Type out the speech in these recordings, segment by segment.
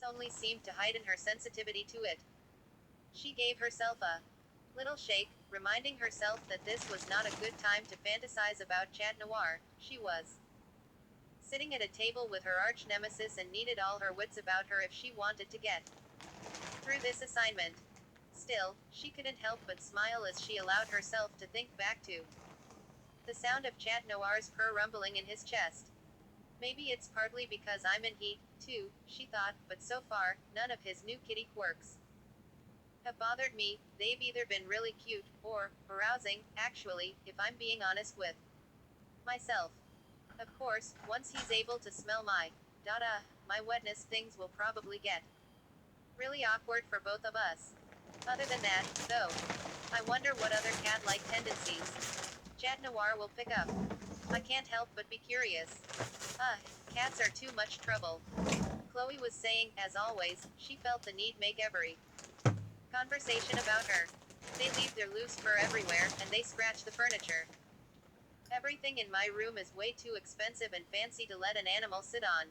only seemed to heighten her sensitivity to it. She gave herself a little shake, reminding herself that this was not a good time to fantasize about Chat Noir. She was sitting at a table with her arch nemesis and needed all her wits about her if she wanted to get through this assignment. Still, she couldn't help but smile as she allowed herself to think back to the sound of Chat Noir's purr rumbling in his chest. Maybe it's partly because I'm in heat, too, she thought, but so far, none of his new kitty quirks have bothered me. They've either been really cute, or arousing, actually, if I'm being honest with myself. Of course, once he's able to smell my wetness, things will probably get really awkward for both of us. Other than that, though, I wonder what other cat-like tendencies Chat Noir will pick up. I can't help but be curious. Cats are too much trouble. Chloe was saying, as always, she felt the need make every conversation about her. They leave their loose fur everywhere, and they scratch the furniture. Everything in my room is way too expensive and fancy to let an animal sit on.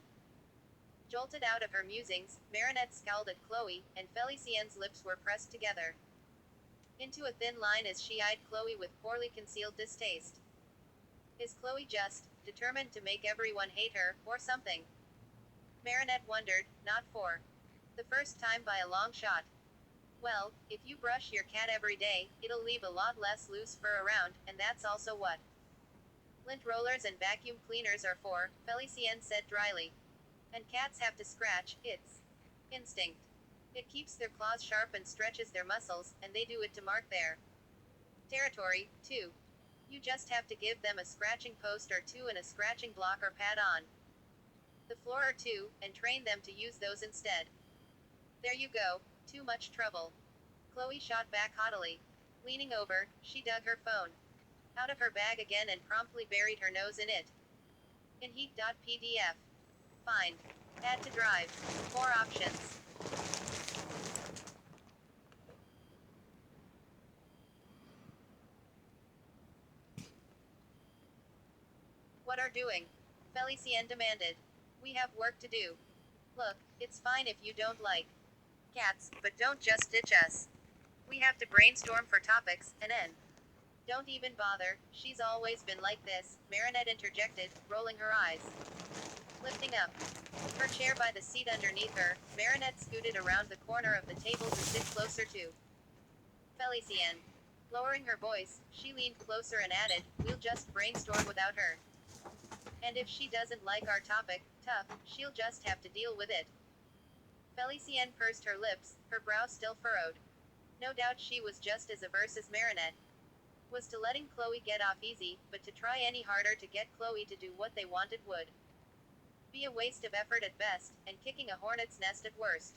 Jolted out of her musings, Marinette scowled at Chloe, and Felicien's lips were pressed together into a thin line as she eyed Chloe with poorly concealed distaste. Is Chloe just determined to make everyone hate her, or something? Marinette wondered, not for the first time by a long shot. Well, if you brush your cat every day, it'll leave a lot less loose fur around, and that's also what lint rollers and vacuum cleaners are for, Felicien said dryly. And cats have to scratch, it's instinct. It keeps their claws sharp and stretches their muscles, and they do it to mark their territory, too. You just have to give them a scratching post or two and a scratching block or pad on the floor or two, and train them to use those instead. There you go, too much trouble. Chloe shot back haughtily. Leaning over, she dug her phone out of her bag again and promptly buried her nose in it. In heat.pdf. Find. Add to drive. More options. What are doing? Felicien demanded. We have work to do. Look, it's fine if you don't like cats, but don't just ditch us. We have to brainstorm for topics, and then don't even bother, she's always been like this, Marinette interjected, rolling her eyes. Lifting up her chair by the seat underneath her, Marinette scooted around the corner of the table to sit closer to Felicien. Lowering her voice, she leaned closer and added, we'll just brainstorm without her. And if she doesn't like our topic, tough, she'll just have to deal with it. Felicien pursed her lips, her brow still furrowed. No doubt she was just as averse as Marinette was to letting Chloe get off easy, but to try any harder to get Chloe to do what they wanted would be a waste of effort at best, and kicking a hornet's nest at worst.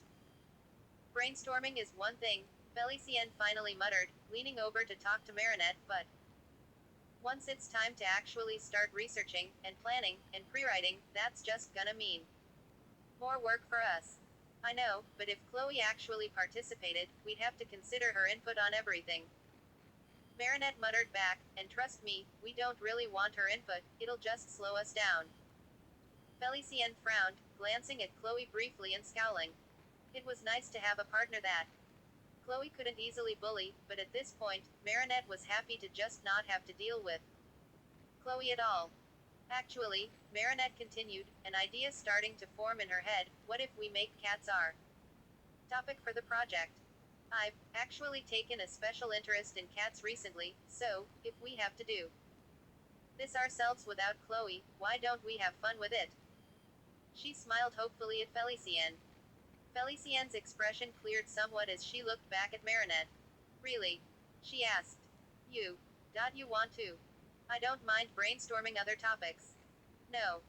Brainstorming is one thing, Felicien finally muttered, leaning over to talk to Marinette, but once it's time to actually start researching, and planning, and pre-writing, that's just gonna mean more work for us. I know, but if Chloe actually participated, we'd have to consider her input on everything. Marinette muttered back, and trust me, we don't really want her input, it'll just slow us down. Felicien frowned, glancing at Chloe briefly and scowling. It was nice to have a partner that Chloe couldn't easily bully, but at this point, Marinette was happy to just not have to deal with Chloe at all. Actually, Marinette continued, an idea starting to form in her head, what if we make cats our topic for the project? I've actually taken a special interest in cats recently, so, if we have to do this ourselves without Chloe, why don't we have fun with it? She smiled hopefully at Felicien. Felicien's expression cleared somewhat as she looked back at Marinette. Really? She asked. You want to? I don't mind brainstorming other topics. No.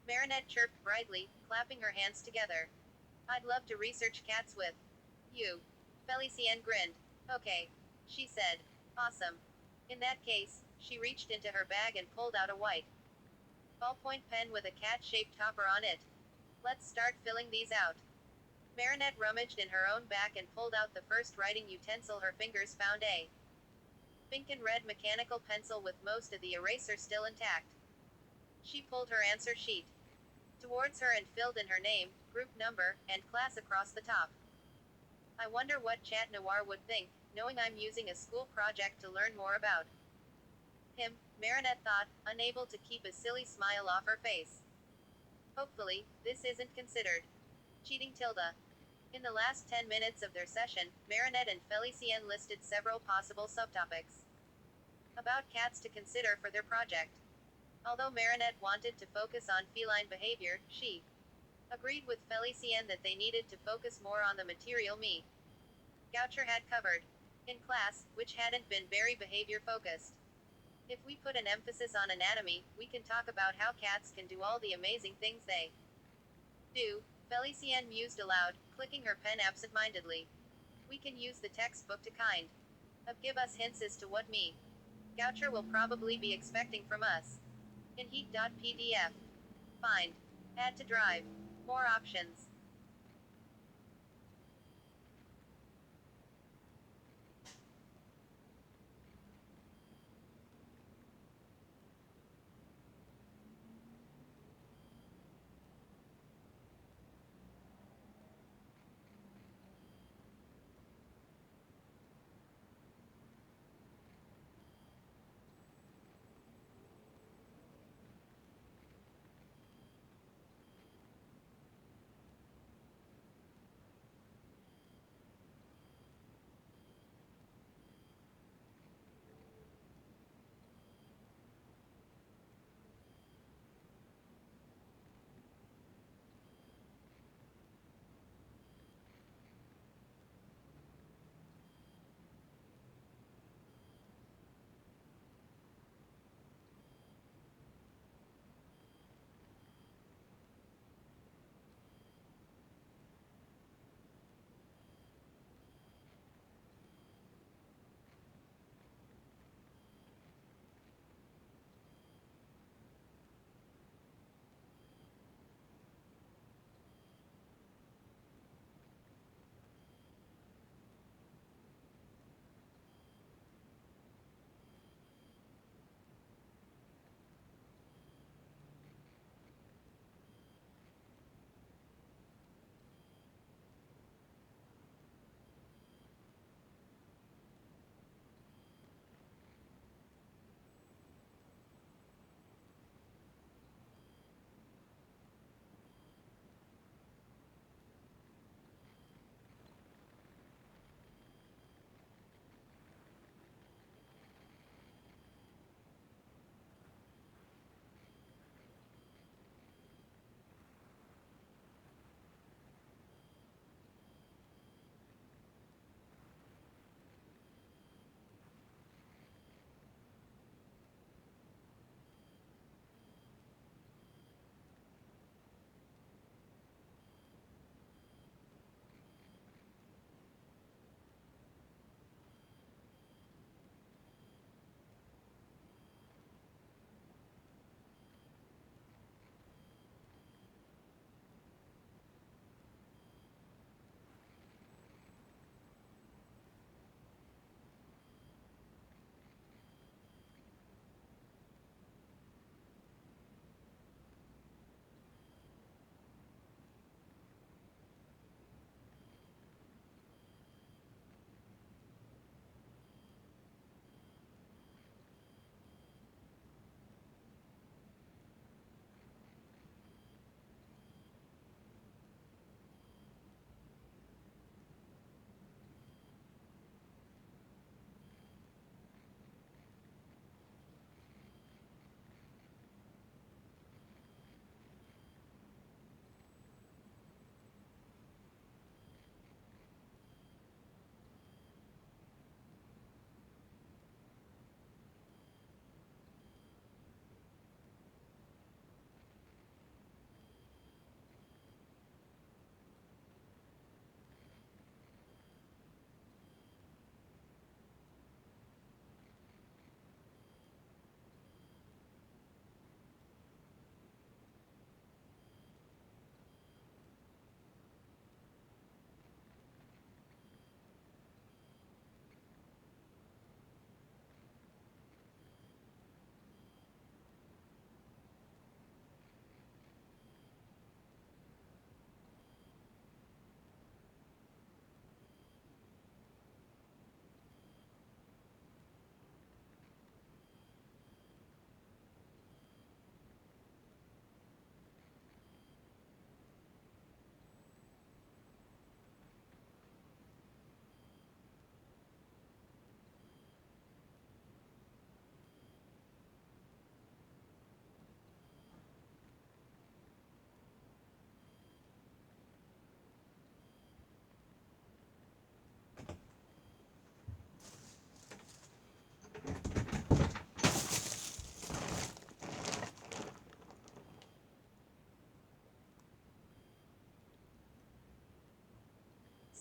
Marinette chirped brightly, clapping her hands together. I'd love to research cats with you. Felicien grinned. Okay. She said. Awesome. In that case, she reached into her bag and pulled out a white ballpoint pen with a cat-shaped topper on it. Let's start filling these out. Marinette rummaged in her own bag and pulled out the first writing utensil her fingers found, a pink and red mechanical pencil with most of the eraser still intact. She pulled her answer sheet towards her and filled in her name, group number, and class across the top. I wonder what Chat Noir would think, knowing I'm using a school project to learn more about him, Marinette thought, unable to keep a silly smile off her face. Hopefully, this isn't considered cheating tilde. In the last 10 minutes of their session, Marinette and Felicien listed several possible subtopics about cats to consider for their project. Although Marinette wanted to focus on feline behavior, she agreed with Felicien that they needed to focus more on the material me Goucher had covered in class, which hadn't been very behavior focused. If we put an emphasis on anatomy, we can talk about how cats can do all the amazing things they do, Felicien mused aloud, clicking her pen absent-mindedly. We can use the textbook to kind of give us hints as to what me Goucher will probably be expecting from us. In heat.pdf. Find. Add to drive. More options.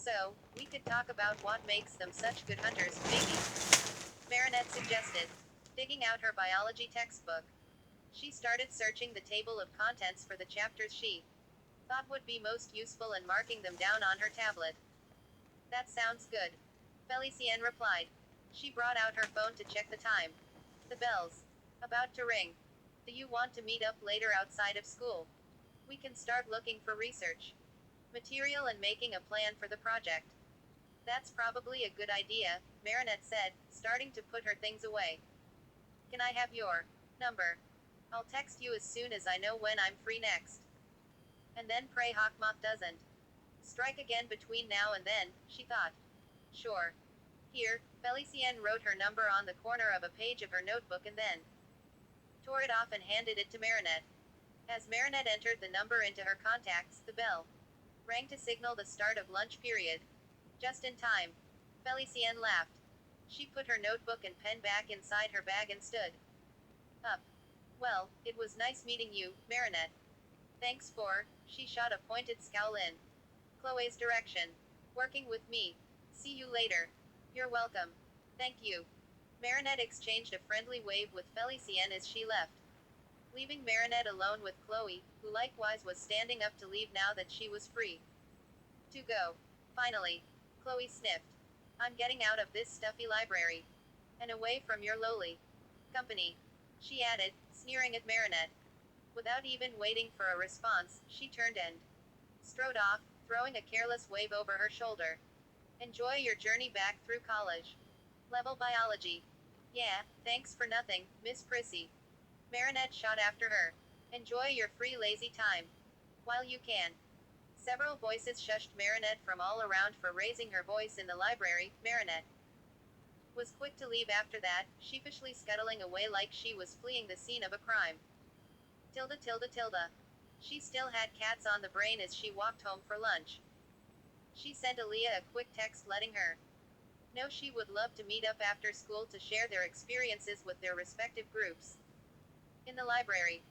So, we could talk about what makes them such good hunters, maybe. Marinette suggested, digging out her biology textbook. She started searching the table of contents for the chapters she thought would be most useful and marking them down on her tablet. That sounds good. Felicien replied. She brought out her phone to check the time. The bell's about to ring. Do you want to meet up later outside of school? We can start looking for research material and making a plan for the project. That's probably a good idea, Marinette said, starting to put her things away. Can I have your number? I'll text you as soon as I know when I'm free next. And then pray Hawkmoth doesn't strike again between now and then, she thought. Sure. Here, Felicien wrote her number on the corner of a page of her notebook and then tore it off and handed it to Marinette. As Marinette entered the number into her contacts, the bell rang to signal the start of lunch period. Just in time. Felicien laughed. She put her notebook and pen back inside her bag and stood up. Well, it was nice meeting you, Marinette. Thanks for, she shot a pointed scowl in Chloe's direction. Working with me. See you later. You're welcome. Thank you. Marinette exchanged a friendly wave with Felicien as she left, leaving Marinette alone with Chloe, who likewise was standing up to leave now that she was free to go. Finally. Chloe sniffed. I'm getting out of this stuffy library. And away from your lowly company. She added, sneering at Marinette. Without even waiting for a response, she turned and strode off, throwing a careless wave over her shoulder. Enjoy your journey back through college. Level biology. Yeah, thanks for nothing, Miss Prissy. Marinette shot after her. Enjoy your free lazy time. While you can. Several voices shushed Marinette from all around for raising her voice in the library. Marinette was quick to leave after that, sheepishly scuttling away like she was fleeing the scene of a crime. Tilda tilde tilde. She still had cats on the brain as she walked home for lunch. She sent Aaliyah a quick text letting her know she would love to meet up after school to share their experiences with their respective groups in the library.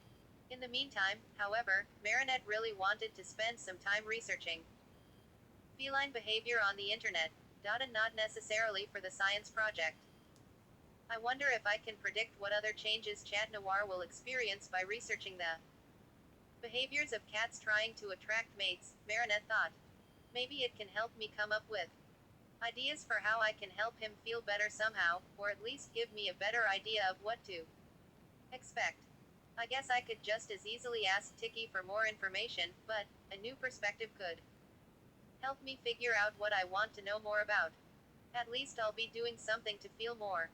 In the meantime, however, Marinette really wanted to spend some time researching feline behavior on the internet, and not necessarily for the science project. I wonder if I can predict what other changes Chat Noir will experience by researching the behaviors of cats trying to attract mates, Marinette thought. Maybe it can help me come up with ideas for how I can help him feel better somehow, or at least give me a better idea of what to expect. I guess I could just as easily ask Tiki for more information, but a new perspective could help me figure out what I want to know more about. At least I'll be doing something to feel more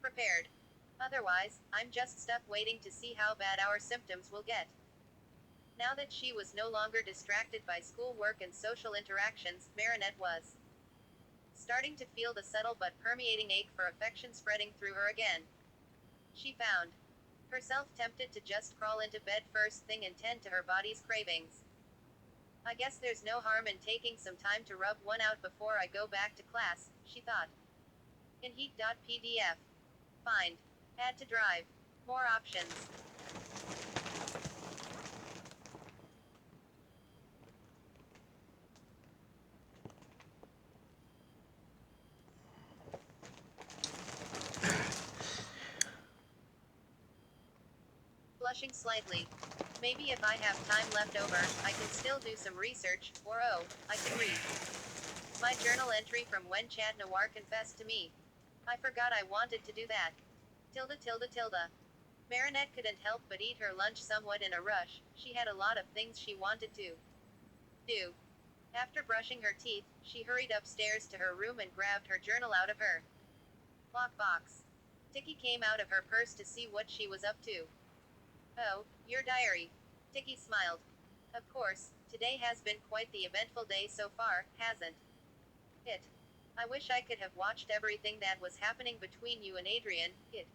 prepared. Otherwise, I'm just stuck waiting to see how bad our symptoms will get. Now that she was no longer distracted by schoolwork and social interactions, Marinette was starting to feel the subtle but permeating ache for affection spreading through her again. She found herself tempted to just crawl into bed first thing and tend to her body's cravings. I guess there's no harm in taking some time to rub one out before I go back to class, she thought. In heat.pdf. Find. Add to drive. More options. Blushing slightly. Maybe if I have time left over, I can still do some research, or oh, I can read my journal entry from when Chat Noir confessed to me. I forgot I wanted to do that. Tilde tilde tilde. Marinette couldn't help but eat her lunch somewhat in a rush. She had a lot of things she wanted to do. After brushing her teeth, she hurried upstairs to her room and grabbed her journal out of her lockbox. Tiki came out of her purse to see what she was up to. Oh, your diary. Tiki smiled. Of course, today has been quite the eventful day so far, hasn't it? I wish I could have watched everything that was happening between you and Adrian. It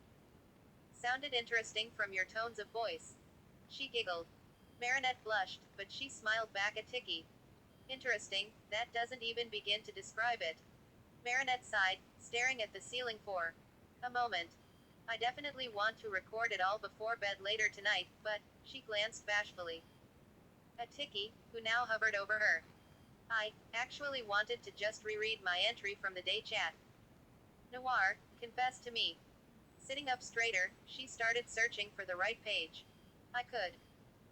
sounded interesting from your tones of voice. She giggled. Marinette blushed, but she smiled back at Tiki. Interesting, that doesn't even begin to describe it. Marinette sighed, staring at the ceiling for a moment. I definitely want to record it all before bed later tonight, but, she glanced bashfully at Tiki, who now hovered over her. I actually wanted to just reread my entry from the day chat. Noir, confess to me. Sitting up straighter, she started searching for the right page. I could.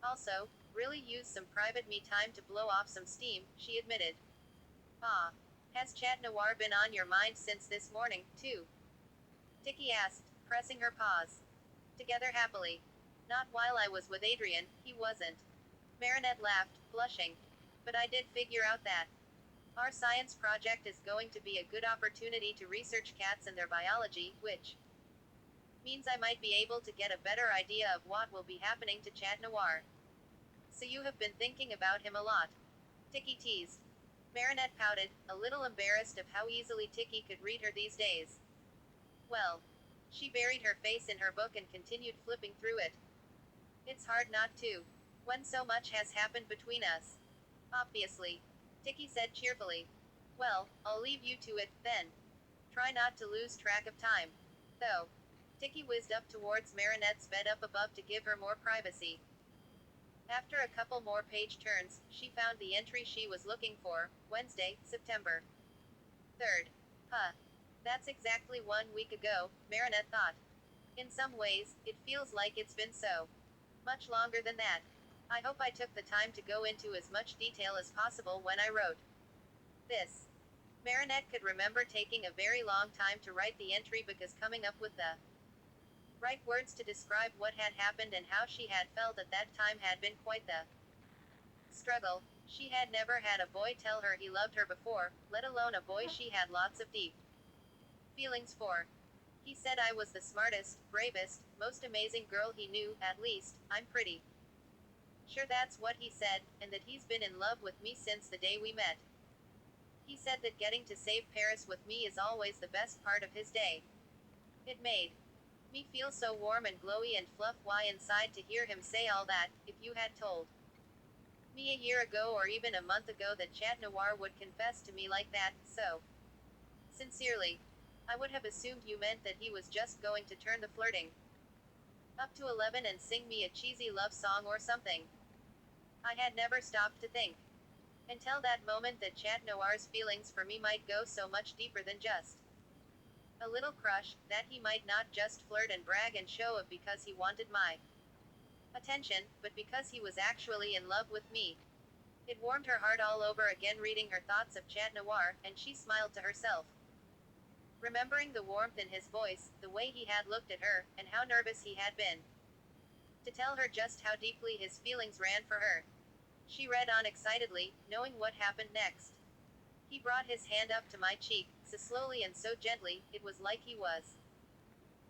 Also, really use some private me time to blow off some steam, she admitted. Ah. Has Chat Noir been on your mind since this morning, too? Tiki asked, pressing her paws together happily. Not while I was with Adrian, he wasn't. Marinette laughed, blushing. But I did figure out that our science project is going to be a good opportunity to research cats and their biology, which means I might be able to get a better idea of what will be happening to Chat Noir. So you have been thinking about him a lot. Tiki teased. Marinette pouted, a little embarrassed of how easily Tiki could read her these days. Well, she buried her face in her book and continued flipping through it. It's hard not to, when so much has happened between us. Obviously, Tiki said cheerfully. Well, I'll leave you to it, then. Try not to lose track of time. Though. Tiki whizzed up towards Marinette's bed up above to give her more privacy. After a couple more page turns, she found the entry she was looking for, Wednesday, September 3rd. Huh. That's exactly 1 week ago, Marinette thought. In some ways, it feels like it's been so much longer than that. I hope I took the time to go into as much detail as possible when I wrote this. Marinette could remember taking a very long time to write the entry because coming up with the right words to describe what had happened and how she had felt at that time had been quite the struggle. She had never had a boy tell her he loved her before, let alone a boy she had lots of deep feelings for. He said I was the smartest, bravest, most amazing girl he knew, at least, I'm pretty sure that's what he said, and that he's been in love with me since the day we met. He said that getting to save Paris with me is always the best part of his day. It made me feel so warm and glowy and fluff why inside to hear him say all that. If you had told me a year ago or even a month ago that Chat Noir would confess to me like that, so sincerely, I would have assumed you meant that he was just going to turn the flirting up to 11 and sing me a cheesy love song or something. I had never stopped to think until that moment that Chat Noir's feelings for me might go so much deeper than just a little crush, that he might not just flirt and brag and show it because he wanted my attention, but because he was actually in love with me. It warmed her heart all over again reading her thoughts of Chat Noir, and she smiled to herself, remembering the warmth in his voice, the way he had looked at her, and how nervous he had been to tell her just how deeply his feelings ran for her. She read on excitedly, knowing what happened next. He brought his hand up to my cheek, so slowly and so gently, it was like he was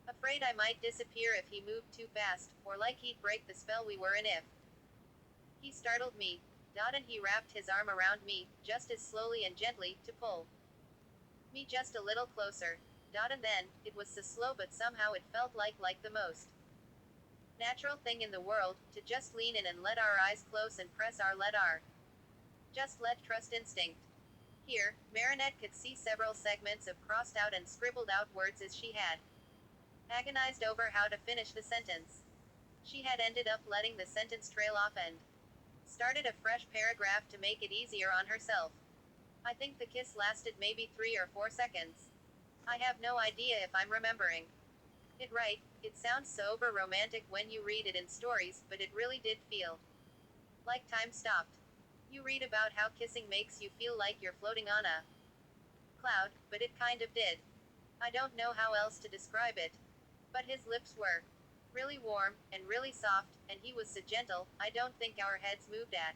afraid I might disappear if he moved too fast, or like he'd break the spell we were in if he startled me. And he wrapped his arm around me, just as slowly and gently, to pull me just a little closer. And then, it was so slow but somehow it felt like the most natural thing in the world, to just lean in and let our eyes close and press our just let trust instinct. Here, Marinette could see several segments of crossed out and scribbled out words as she had agonized over how to finish the sentence. She had ended up letting the sentence trail off and started a fresh paragraph to make it easier on herself. I think the kiss lasted maybe 3 or 4 seconds. I have no idea if I'm remembering it right. It sounds so over romantic when you read it in stories, but it really did feel like time stopped. You read about how kissing makes you feel like you're floating on a cloud, but it kind of did. I don't know how else to describe it. But his lips were really warm, and really soft, and he was so gentle, I don't think our heads moved at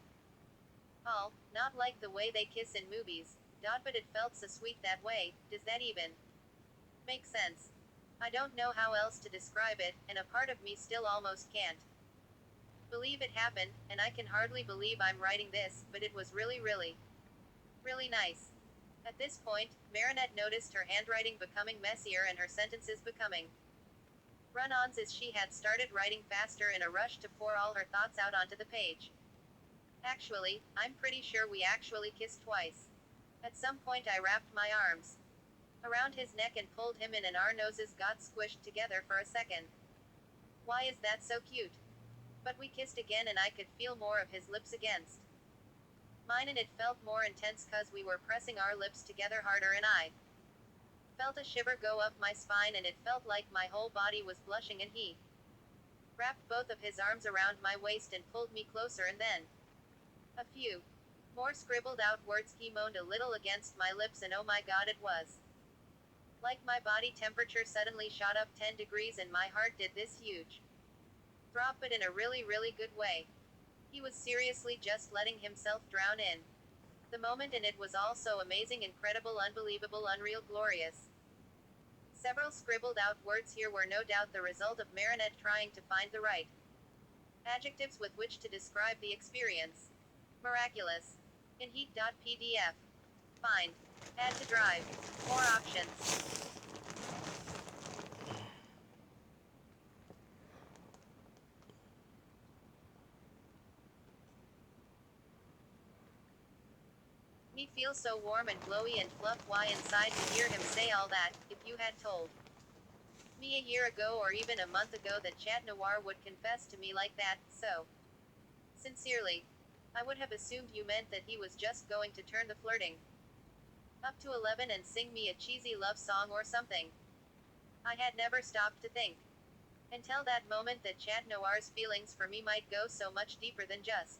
all, not like the way they kiss in movies. But it felt so sweet that way. Does that even make sense? I don't know how else to describe it, and a part of me still almost can't believe it happened, and I can hardly believe I'm writing this, but it was really, really nice. At this point, Marinette noticed her handwriting becoming messier and her sentences becoming run-ons as she had started writing faster in a rush to pour all her thoughts out onto the page. Actually, I'm pretty sure we actually kissed twice. At some point I wrapped my arms around his neck and pulled him in and our noses got squished together for a second. Why is that so cute? But we kissed again and I could feel more of his lips against Mine, and it felt more intense cause we were pressing our lips together harder, and I felt a shiver go up my spine, and it felt like my whole body was blushing, and he wrapped both of his arms around my waist and pulled me closer, and then a few more scribbled out words. He moaned a little against my lips, and oh my god, it was like my body temperature suddenly shot up 10 degrees and my heart did this huge throb, but in a really, really good way. He was seriously just letting himself drown in the moment, and it was all so amazing, incredible, unbelievable, unreal, glorious. Several scribbled out words here were no doubt the result of Marinette trying to find the right adjectives with which to describe the experience. Miraculous. In heat.pdf. Find. Add to drive. More options. Me feel so warm and glowy and fluff. Why inside to hear him say all that. If you had told me a year ago or even a month ago that Chat Noir would confess to me like that, so sincerely, I would have assumed you meant that he was just going to turn the flirting up to 11 and sing me a cheesy love song or something. I had never stopped to think until that moment that Chat Noir's feelings for me might go so much deeper than just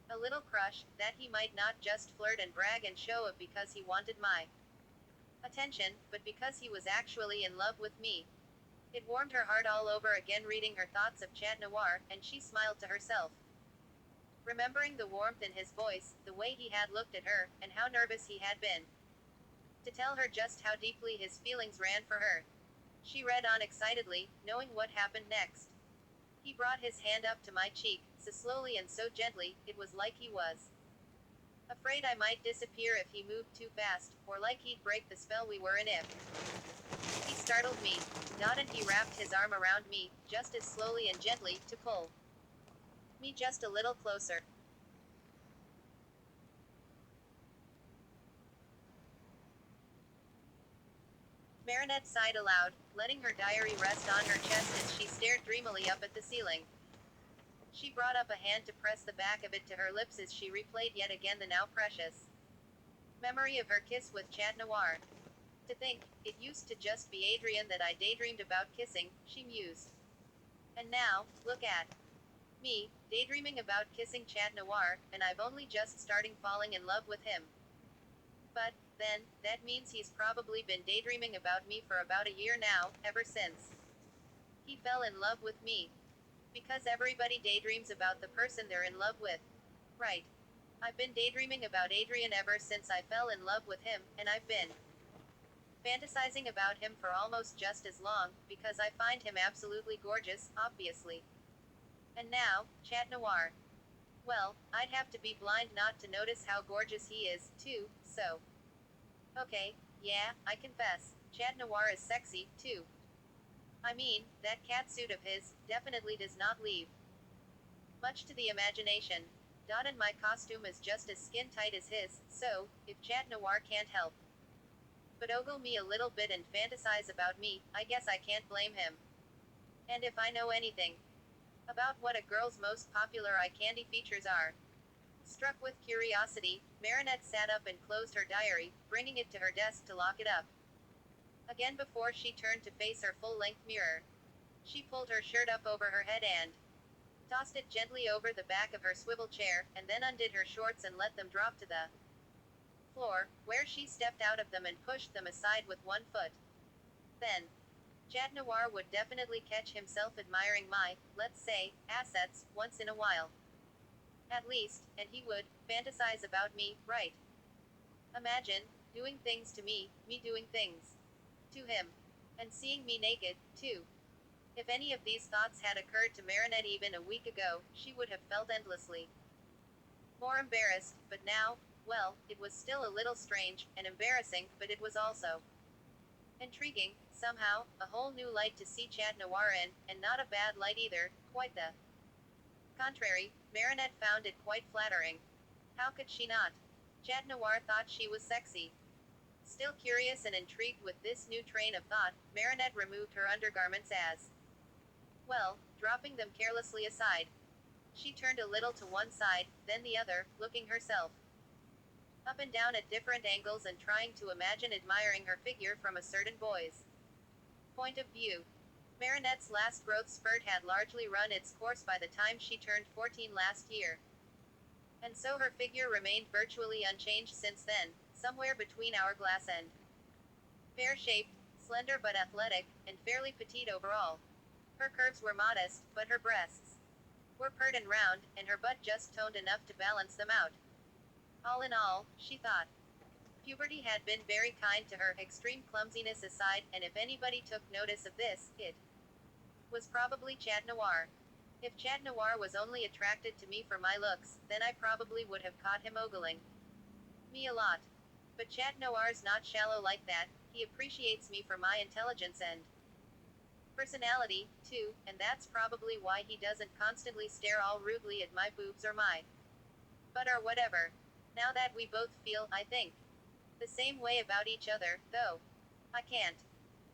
a little crush, that he might not just flirt and brag and show up because he wanted my attention, but because he was actually in love with me. It warmed her heart all over again reading her thoughts of Chat Noir, and she smiled to herself, remembering the warmth in his voice, the way he had looked at her, and how nervous he had been to tell her just how deeply his feelings ran for her. She read on excitedly, knowing what happened next. He brought his hand up to my cheek, so slowly and so gently, it was like he was afraid I might disappear if he moved too fast, or like he'd break the spell we were in if he startled me. Not, and he wrapped his arm around me, just as slowly and gently, to pull me just a little closer. Marinette sighed aloud, letting her diary rest on her chest as she stared dreamily up at the ceiling. She brought up a hand to press the back of it to her lips as she replayed yet again the now precious memory of her kiss with Chat Noir. To think, it used to just be Adrian that I daydreamed about kissing, she mused. And now, look at me, daydreaming about kissing Chat Noir, and I've only just starting falling in love with him. But, then, that means he's probably been daydreaming about me for about a year now, ever since he fell in love with me. Because everybody daydreams about the person they're in love with. Right. I've been daydreaming about Adrian ever since I fell in love with him, and I've been fantasizing about him for almost just as long, because I find him absolutely gorgeous, obviously. And now, Chat Noir. Well, I'd have to be blind not to notice how gorgeous he is, too, so. Okay, yeah, I confess, Chat Noir is sexy, too. I mean, that catsuit of his definitely does not leave much to the imagination. And my costume is just as skin tight as his, so, if Chat Noir can't help but ogle me a little bit and fantasize about me, I guess I can't blame him. And if I know anything about what a girl's most popular eye candy features are. Struck with curiosity, Marinette sat up and closed her diary, bringing it to her desk to lock it up again before she turned to face her full-length mirror. She pulled her shirt up over her head and tossed it gently over the back of her swivel chair, and then undid her shorts and let them drop to the floor, where she stepped out of them and pushed them aside with one foot. Then, Chat Noir would definitely catch himself admiring my, let's say, assets, once in a while. At least, and he would fantasize about me, right? Imagine doing things to me doing things to him. And seeing me naked, too. If any of these thoughts had occurred to Marinette even a week ago, she would have felt endlessly more embarrassed, but now, well, it was still a little strange, and embarrassing, but it was also intriguing, somehow, a whole new light to see Chat Noir in, and not a bad light either, quite the contrary. Marinette found it quite flattering. How could she not? Chat Noir thought she was sexy. Still curious and intrigued with this new train of thought, Marinette removed her undergarments as well, dropping them carelessly aside. She turned a little to one side, then the other, looking herself up and down at different angles and trying to imagine admiring her figure from a certain boy's point of view. Marinette's last growth spurt had largely run its course by the time she turned 14 last year. And so her figure remained virtually unchanged since then, somewhere between hourglass and pear-shaped, slender but athletic, and fairly petite overall. Her curves were modest, but her breasts were pert and round, and her butt just toned enough to balance them out. All in all, she thought, puberty had been very kind to her, extreme clumsiness aside, and if anybody took notice of this, it was probably Chat Noir. If Chat Noir was only attracted to me for my looks, then I probably would have caught him ogling me a lot. But Chat Noir's not shallow like that, he appreciates me for my intelligence and personality, too, and that's probably why he doesn't constantly stare all rudely at my boobs or my butt or whatever. Now that we both feel, I think, the same way about each other, though, I can't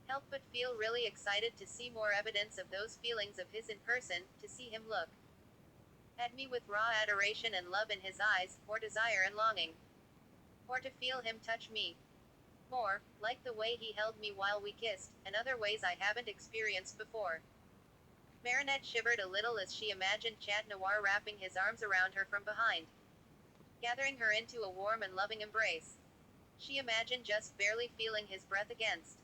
help but feel really excited to see more evidence of those feelings of his in person, to see him look at me with raw adoration and love in his eyes, or desire and longing, or to feel him touch me more, like the way he held me while we kissed, and other ways I haven't experienced before. Marinette shivered a little as she imagined Chat Noir wrapping his arms around her from behind, gathering her into a warm and loving embrace. She imagined just barely feeling his breath against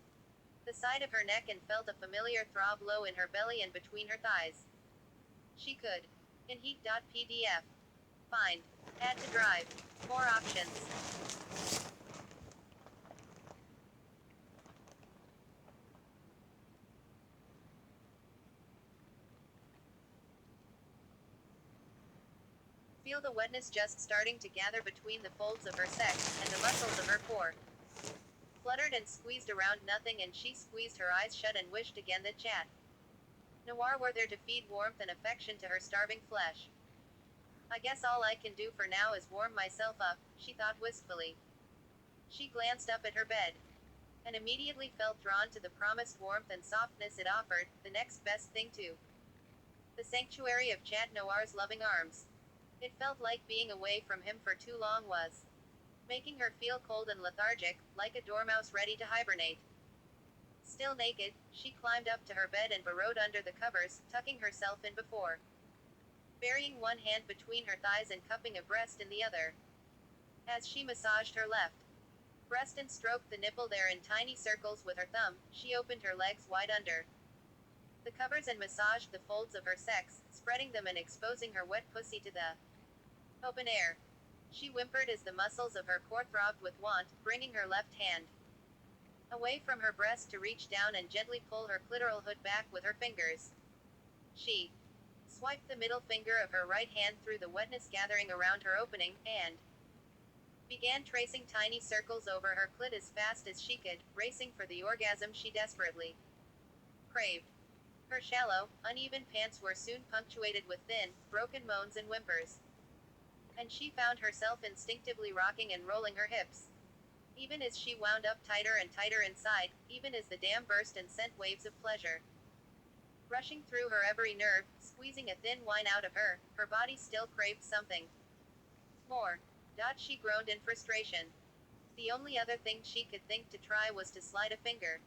the side of her neck and felt a familiar throb low in her belly and between her thighs. She could. In heat.pdf. Find. Add to drive. More options. Feel the wetness just starting to gather between the folds of her sex, and the muscles of her core fluttered and squeezed around nothing, and she squeezed her eyes shut and wished again that Chat Noir were there to feed warmth and affection to her starving flesh. I guess all I can do for now is warm myself up, she thought wistfully. She glanced up at her bed, and immediately felt drawn to the promised warmth and softness it offered, the next best thing to the sanctuary of Chat Noir's loving arms. It felt like being away from him for too long was making her feel cold and lethargic, like a dormouse ready to hibernate. Still naked, she climbed up to her bed and burrowed under the covers, tucking herself in before burying one hand between her thighs and cupping a breast in the other. As she massaged her left breast and stroked the nipple there in tiny circles with her thumb, she opened her legs wide under the covers and massaged the folds of her sex, spreading them and exposing her wet pussy to the open air. She whimpered as the muscles of her core throbbed with want, bringing her left hand away from her breast to reach down and gently pull her clitoral hood back with her fingers. She swiped the middle finger of her right hand through the wetness gathering around her opening, and began tracing tiny circles over her clit as fast as she could, racing for the orgasm she desperately craved. Her shallow, uneven pants were soon punctuated with thin, broken moans and whimpers, and she found herself instinctively rocking and rolling her hips, even as she wound up tighter and tighter inside, even as the dam burst and sent waves of pleasure rushing through her every nerve, squeezing a thin whine out of her. Her body still craved something more. She groaned in frustration. The only other thing she could think to try was to slide a finger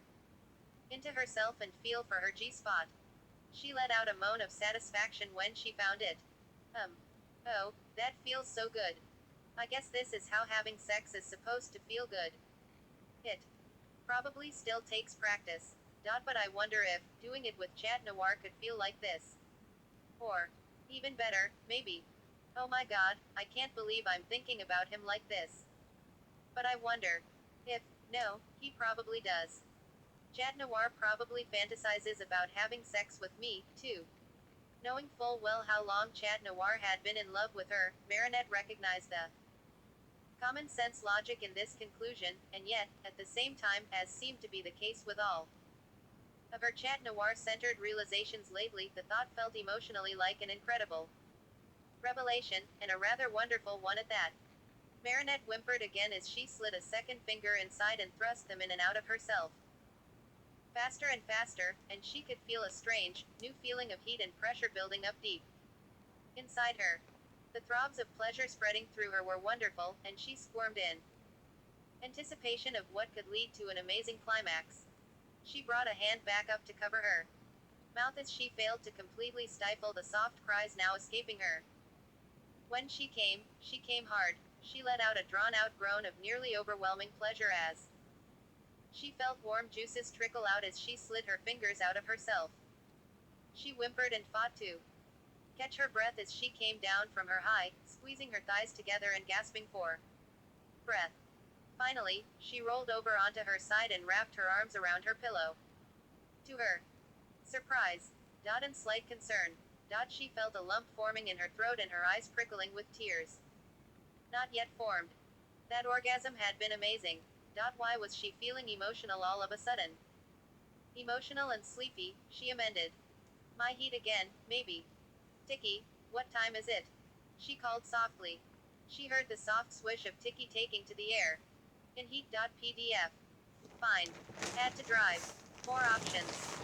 into herself and feel for her G-spot. She let out a moan of satisfaction when she found it. Oh, that feels so good. I guess this is how having sex is supposed to feel good. It probably still takes practice. But I wonder if doing it with Chat Noir could feel like this. Or, even better, maybe. Oh my god, I can't believe I'm thinking about him like this. But I wonder if, no, he probably does. Chat Noir probably fantasizes about having sex with me, too. Knowing full well how long Chat Noir had been in love with her, Marinette recognized the common sense logic in this conclusion, and yet, at the same time, as seemed to be the case with all of her Chat Noir-centered realizations lately, the thought felt emotionally like an incredible revelation, and a rather wonderful one at that. Marinette whimpered again as she slid a second finger inside and thrust them in and out of herself. Faster and faster, and she could feel a strange, new feeling of heat and pressure building up deep inside her. The throbs of pleasure spreading through her were wonderful, and she squirmed in anticipation of what could lead to an amazing climax. She brought a hand back up to cover her mouth as she failed to completely stifle the soft cries now escaping her. When she came hard. She let out a drawn-out groan of nearly overwhelming pleasure as she felt warm juices trickle out as she slid her fingers out of herself. She whimpered and fought to catch her breath as she came down from her high, squeezing her thighs together and gasping for breath. Finally, she rolled over onto her side and wrapped her arms around her pillow. To her surprise, and slight concern, she felt a lump forming in her throat and her eyes prickling with tears. Not yet formed. That orgasm had been amazing. Why was she feeling emotional all of a sudden? Emotional and sleepy, she amended. My heat again, maybe. Tiki, what time is it? She called softly. She heard the soft swish of Tiki taking to the air. In heat.pdf. Fine. Add to drive. More options.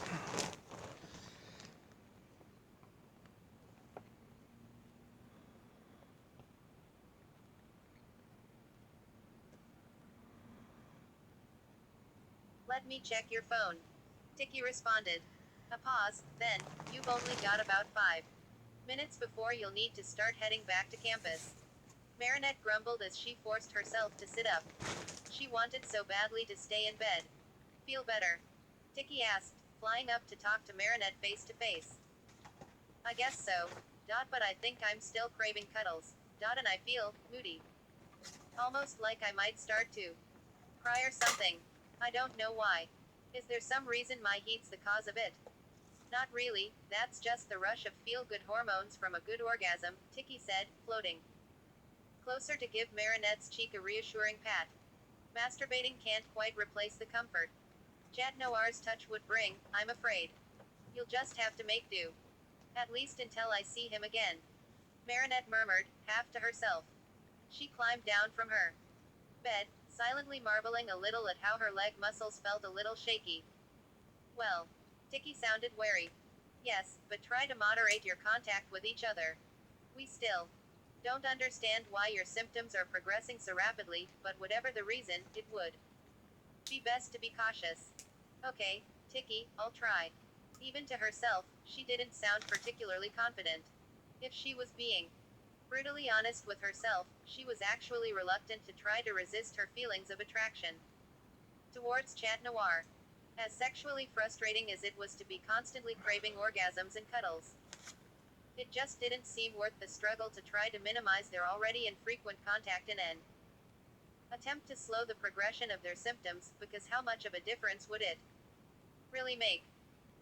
Let me check your phone. Tiki responded. A pause, then, you've only got about 5 minutes before you'll need to start heading back to campus. Marinette grumbled as she forced herself to sit up. She wanted so badly to stay in bed. Feel better? Tiki asked, flying up to talk to Marinette face to face. I guess so. But I think I'm still craving cuddles. And I feel moody. Almost like I might start to cry or something. I don't know why. Is there some reason my heat's the cause of it? Not really, that's just the rush of feel-good hormones from a good orgasm, Tiki said, floating closer to give Marinette's cheek a reassuring pat. Masturbating can't quite replace the comfort Chat Noir's touch would bring, I'm afraid. You'll just have to make do. At least until I see him again. Marinette murmured, half to herself. She climbed down from her bed, silently marveling a little at how her leg muscles felt a little shaky. Well, Tiki sounded wary. Yes, but try to moderate your contact with each other. We still don't understand why your symptoms are progressing so rapidly, but whatever the reason, it would be best to be cautious. Okay, Tiki, I'll try. Even to herself, she didn't sound particularly confident. If she was being brutally honest with herself, she was actually reluctant to try to resist her feelings of attraction towards Chat Noir. As sexually frustrating as it was to be constantly craving orgasms and cuddles, it just didn't seem worth the struggle to try to minimize their already infrequent contact in an attempt to slow the progression of their symptoms, because how much of a difference would it really make?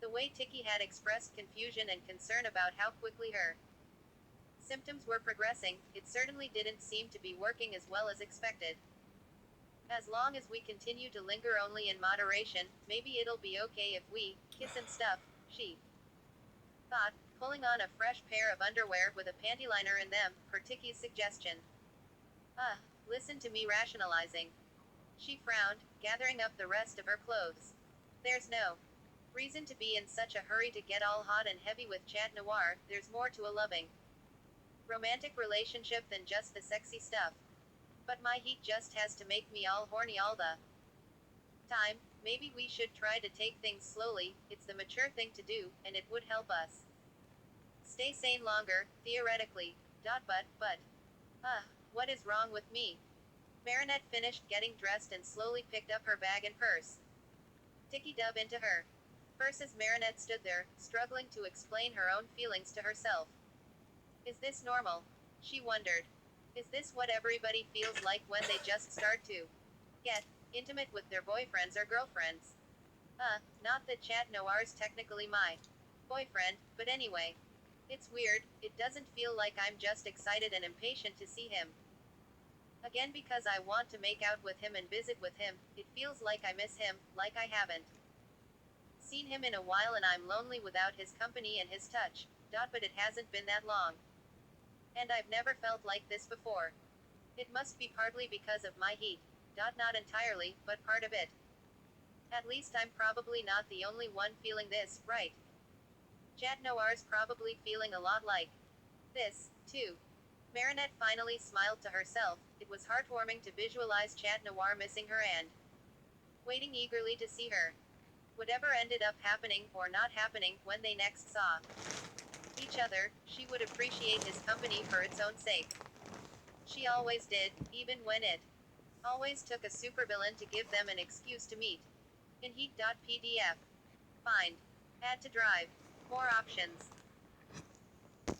The way Tiki had expressed confusion and concern about how quickly her symptoms were progressing, it certainly didn't seem to be working as well as expected. As long as we continue to linger only in moderation, maybe it'll be okay if we kiss and stuff, she thought, pulling on a fresh pair of underwear with a panty liner in them, per Tiki's suggestion. Listen to me rationalizing. She frowned, gathering up the rest of her clothes. There's no reason to be in such a hurry to get all hot and heavy with Chat Noir, there's more to a loving romantic relationship than just the sexy stuff. But my heat just has to make me all horny all the time. Maybe we should try to take things slowly, it's the mature thing to do, and it would help us stay sane longer, theoretically. What is wrong with me? Marinette finished getting dressed and slowly picked up her bag and purse. Tiki dove into her purse as Marinette stood there, struggling to explain her own feelings to herself. Is this normal? She wondered. Is this what everybody feels like when they just start to get intimate with their boyfriends or girlfriends? Not that Chat Noir's technically my boyfriend, but anyway. It's weird, it doesn't feel like I'm just excited and impatient to see him again because I want to make out with him and visit with him, it feels like I miss him, like I haven't seen him in a while and I'm lonely without his company and his touch. But it hasn't been that long. And I've never felt like this before. It must be partly because of my heat. Not entirely, but part of it. At least I'm probably not the only one feeling this, right? Chat Noir's probably feeling a lot like This, too. Marinette finally smiled to herself. It was heartwarming to visualize Chat Noir missing her and waiting eagerly to see her. Whatever ended up happening or not happening when they next saw each other, she would appreciate his company for its own sake. She always did, even when it always took a supervillain to give them an excuse to meet. In Heat.pdf. Find. Add to drive. More options.